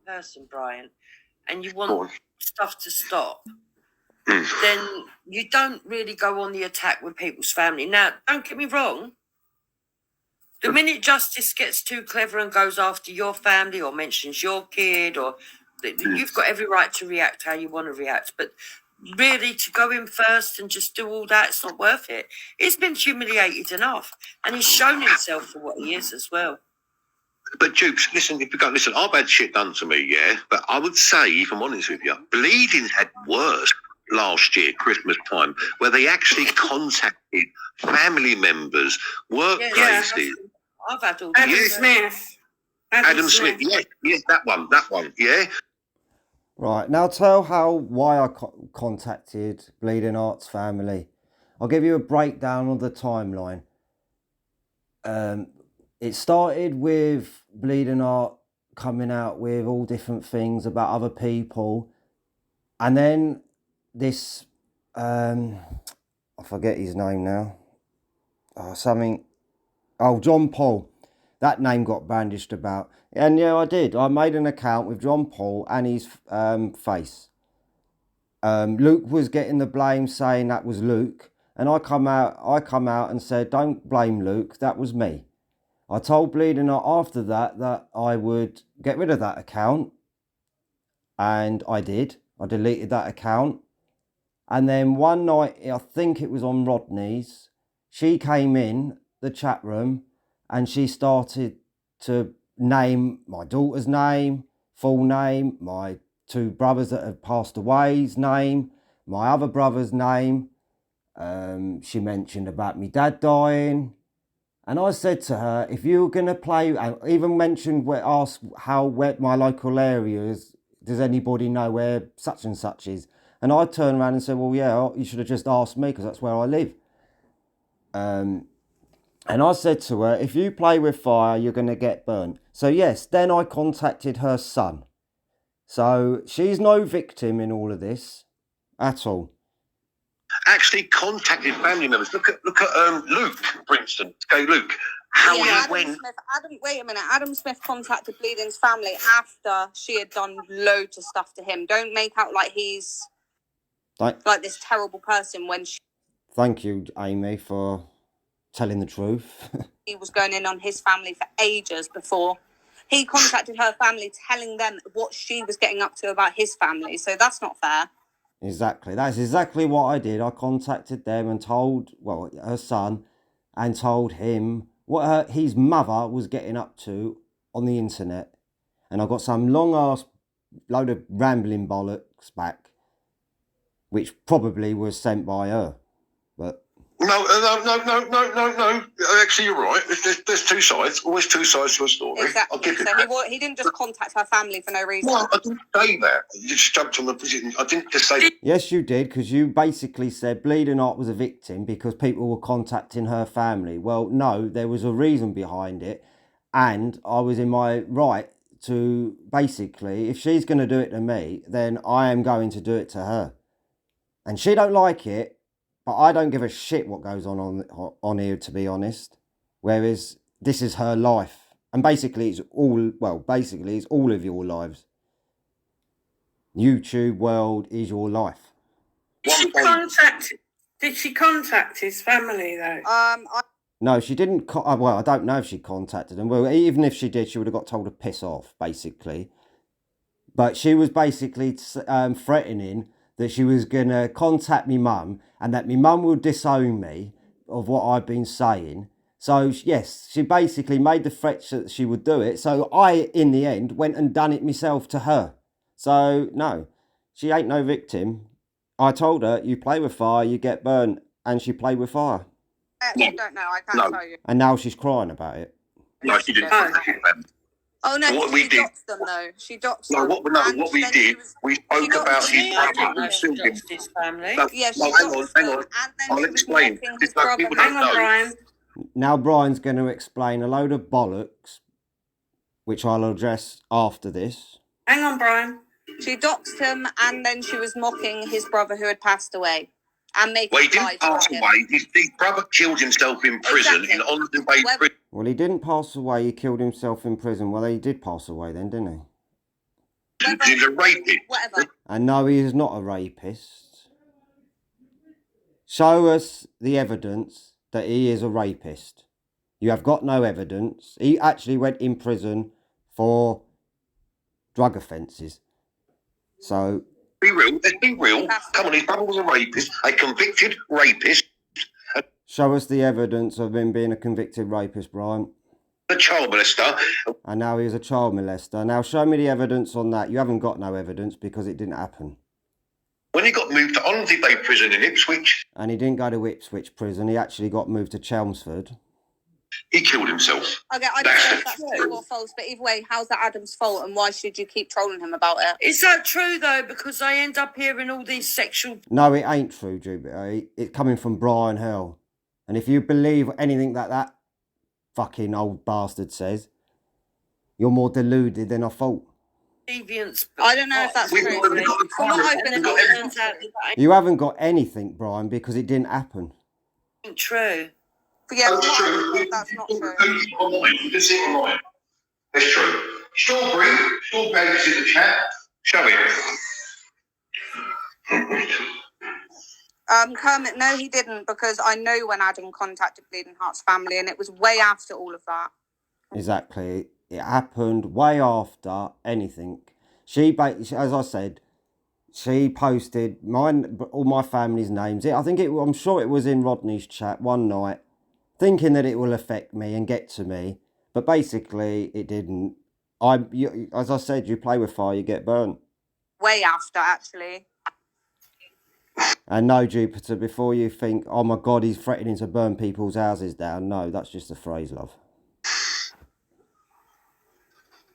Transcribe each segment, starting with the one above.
person, Brian, and you want stuff to stop, then you don't really go on the attack with people's family. Now, don't get me wrong. The minute justice gets too clever and goes after your family or mentions your kid, or you've got every right to react how you want to react. But really, to go in first and just do all that, it's not worth it. He's been humiliated enough, and he's shown himself for what he is as well. But Dukes, listen, I've had shit done to me, yeah? But I would say, if I'm honest with you, Bleeding had worse last year, Christmas time, where they actually contacted family members, workplaces. I've had all Adam Smith. Adam Smith, yes, that one, yeah. Right, now tell why I contacted Bleeding Heart's family. I'll give you a breakdown of the timeline. It started with Bleeding Heart coming out with all different things about other people. And then this, I forget his name now. John Paul. That name got bandaged about. And yeah, I did. I made an account with John Paul and his face. Luke was getting the blame, saying that was Luke. And I come out and said, don't blame Luke, that was me. I told Bleeding Heart after that I would get rid of that account. And I did. I deleted that account. And then one night, I think it was on Rodney's, she came in the chat room and she started to name my daughter's name, full name, my two brothers that have passed away's name, my other brother's name. She mentioned about me dad dying. And I said to her, if you're going to play, I even mentioned, asked where my local area is, does anybody know where such and such is? And I turned around and said, well, yeah, you should have just asked me because that's where I live. And I said to her, if you play with fire, you're going to get burnt. So yes, then I contacted her son. So she's no victim in all of this at all. Actually contacted family members. Look at Luke, for instance. Okay, Luke. Wait a minute. Adam Smith contacted Bleeding's family after she had done loads of stuff to him. Don't make out like he's like this terrible person when she... Thank you, Amy, for telling the truth. He was going in on his family for ages before. He contacted her family telling them what she was getting up to about his family. So that's not fair. Exactly. That's exactly what I did. I contacted them and told, her son, and told him what his mother was getting up to on the internet. And I got some long-ass load of rambling bollocks back, which probably was sent by her. But No. Actually, you're right. There's two sides. Always two sides to a story. Exactly. I'll give you that. He didn't just contact her family for no reason. Well, I didn't say that. You just jumped on the position. I didn't just say... Yes, you did, because you basically said Bleeding Heart was a victim because people were contacting her family. Well, no, there was a reason behind it. And I was in my right to basically, if she's going to do it to me, then I am going to do it to her. And she don't like it. But I don't give a shit what goes on here, to be honest. Whereas this is her life. And basically it's all of your lives. YouTube world is your life. Did she contact his family though? No, she didn't. I don't know if she contacted them. Well, even if she did, she would have got told to piss off, basically. But she was basically threatening that she was going to contact me mum and that me mum would disown me of what I've been saying. So, yes, she basically made the threat that she would do it. So I, in the end, went and done it myself to her. So, no, she ain't no victim. I told her, you play with fire, you get burnt. And she played with fire. I don't know. I can't tell you. And now she's crying about it. No, she didn't. Oh no! What we did? Doxed them though. She doxed them. What we did? We spoke about his brother and his family. Yeah, hang on. I'll explain. Hang on, Brian. Now Brian's going to explain a load of bollocks, which I'll address after this. Hang on, Brian. She doxed him, and then she was mocking his brother who had passed away. And making he didn't pass away. His brother killed himself in prison in Hollington Bay Prison. Well, he didn't pass away. He killed himself in prison. Well, he did pass away then, didn't he? because he's a rapist. Whatever. And no, he is not a rapist. Show us the evidence that he is a rapist. You have got no evidence. He actually went in prison for drug offences. So... Be real. Let's be real. Come on, his brother was a rapist, a convicted rapist. Show us the evidence of him being a convicted rapist, Brian. A child molester. And now he is a child molester. Now show me the evidence on that. You haven't got no evidence because it didn't happen. When he got moved to Hornsey Bay Prison in Ipswich. And he didn't go to Ipswich prison. He actually got moved to Chelmsford. He killed himself. Okay, I don't know if that's true or false, but either way, how's that Adam's fault and why should you keep trolling him about it? Is that true though? Because I end up hearing all these sexual... No, it ain't true, Jupiter. It's coming from Brian Hill. And if you believe anything that fucking old bastard says, you're more deluded than I thought. Deviants. I don't know if that's true. From what I've been told, you haven't got anything, Brian, because it didn't happen. Ain't true. But yeah, That's true. that's not true. Online. You can see it online. That's true. Strawberry is in the chat. Show it. Kermit, no, he didn't, because I know when Adam contacted Bleeding Heart's family, and it was way after all of that. Exactly. It happened way after anything. She, as I said, she posted all my family's names. I'm sure it was in Rodney's chat one night, thinking that it will affect me and get to me, but basically it didn't. As I said, you play with fire, you get burnt. Way after, actually. And no, Jupiter, before you think, oh my God, he's threatening to burn people's houses down. No, that's just a phrase, love.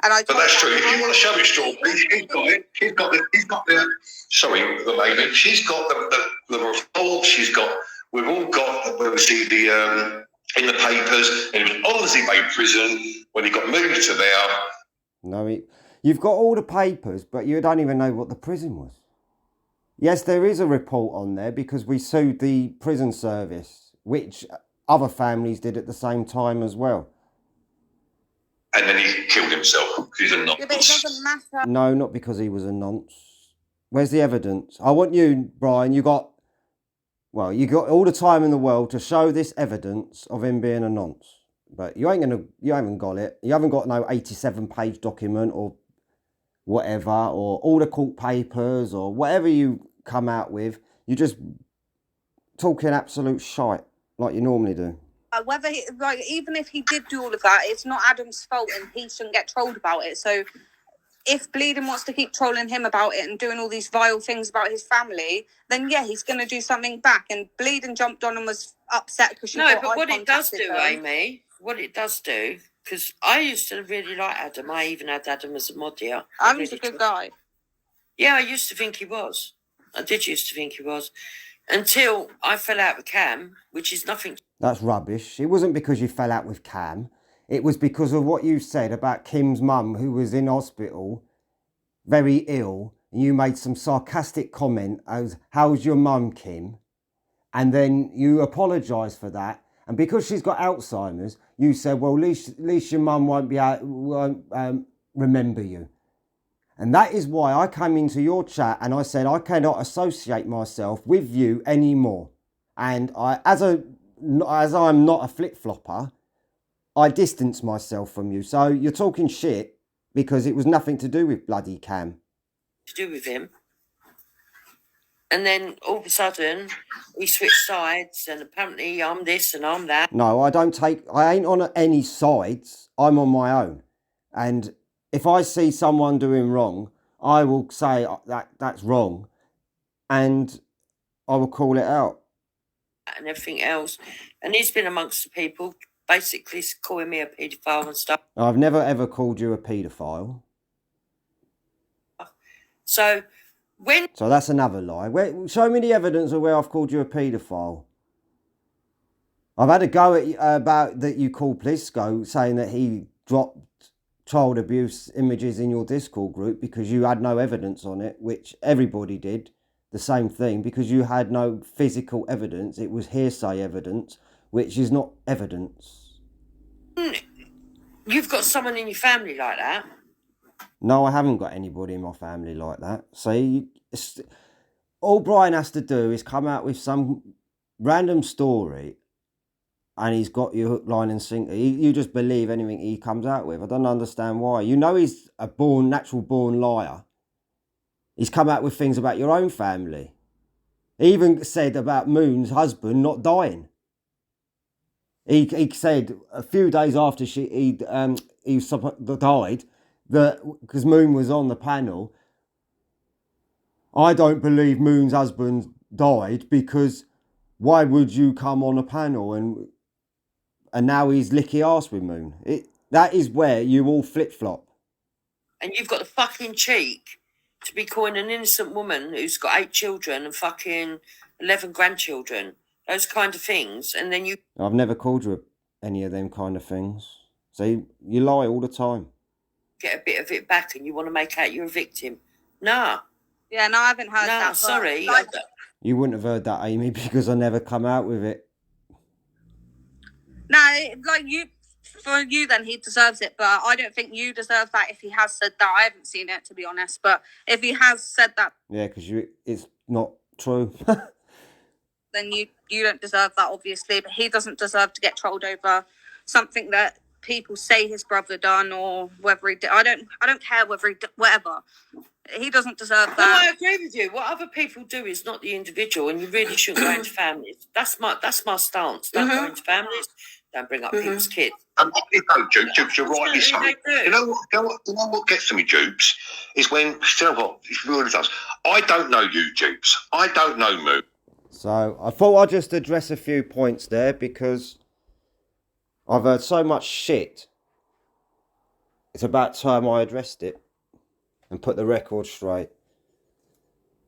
But that's true. If you want to show it, Strawberry, she's got it. She's got the. Sorry, the lady. She's got the report. We've all got. Obviously, in the papers. It was Hornsey Bay Prison when he got moved to there. No, you've got all the papers, but you don't even know what the prison was. Yes, there is a report on there because we sued the prison service, which other families did at the same time as well. And then he killed himself because he's a nonce. Yeah, but it doesn't matter. No, not because he was a nonce. Where's the evidence? I want you, Brian, you got all the time in the world to show this evidence of him being a nonce. But you haven't got it. You haven't got no 87-page document or whatever, or all the court papers or whatever you come out with. You're just talking absolute shite like you normally do. Even if he did do all of that, it's not Adam's fault and he shouldn't get trolled about it. So if Bleeding wants to keep trolling him about it and doing all these vile things about his family, then yeah, he's going to do something back. And Bleeding jumped on and was upset because what it does do, Amy, because I used to really like Adam. I even had Adam as a mod here. Adam's a good guy. Yeah, I used to think he was. I did used to think he was. Until I fell out with Cam, which is nothing. That's rubbish. It wasn't because you fell out with Cam. It was because of what you said about Kim's mum, who was in hospital, very ill. And you made some sarcastic comment as, how's your mum, Kim? And then you apologised for that. And because she's got Alzheimer's, you said, well, at least your mum won't remember you. And that is why I came into your chat and I said, I cannot associate myself with you anymore. And as I'm not a flip-flopper, I distance myself from you. So you're talking shit because it was nothing to do with bloody Cam. To do with him. And then all of a sudden, we switched sides and apparently I'm this and I'm that. No, I ain't on any sides. I'm on my own. And if I see someone doing wrong, I will say that's wrong. And I will call it out. And everything else. And he's been amongst the people basically calling me a paedophile and stuff. I've never ever called you a paedophile. So that's another lie. Show me the evidence of where I've called you a paedophile. I've had a go at about that you called Plisco, saying that he dropped child abuse images in your Discord group because you had no evidence on it, which everybody did the same thing because you had no physical evidence. It was hearsay evidence, which is not evidence. You've got someone in your family like that. No, I haven't got anybody in my family like that. See, all Brian has to do is come out with some random story and he's got you hook, line and sinker. You just believe anything he comes out with. I don't understand why. You know he's a natural born liar. He's come out with things about your own family. He even said about Moon's husband not dying. He said a few days after he died, that because Moon was on the panel, I don't believe Moon's husband died because why would you come on a panel and now he's licky arse with Moon? That is where you all flip flop. And you've got the fucking cheek to be calling an innocent woman who's got 8 children and fucking 11 grandchildren, those kind of things, and then you... I've never called you any of them kind of things. So you lie all the time. Get a bit of it back and you want to make out you're a victim. Nah. Yeah, no, I haven't heard that. Nah, sorry. You wouldn't have heard that, Amy, because I never come out with it. No, like for you then he deserves it, but I don't think you deserve that if he has said that. I haven't seen it, to be honest, but if he has said that... Yeah, because it's not true. Then you don't deserve that, obviously, but he doesn't deserve to get trolled over something that people say his brother done or whether he did. I don't care whether he did, whatever. He doesn't deserve that. No, I agree with you. What other people do is not the individual, and you really shouldn't go into families. That's my stance. Don't go into families. Don't bring up people's kids. Jupes, you're rightly so. You know what gets to me, Jupes, is when, still what, it really does. I don't know you, Jupes. I don't know Moon. So I thought I'd just address a few points there because I've heard so much shit. It's about time I addressed it and put the record straight.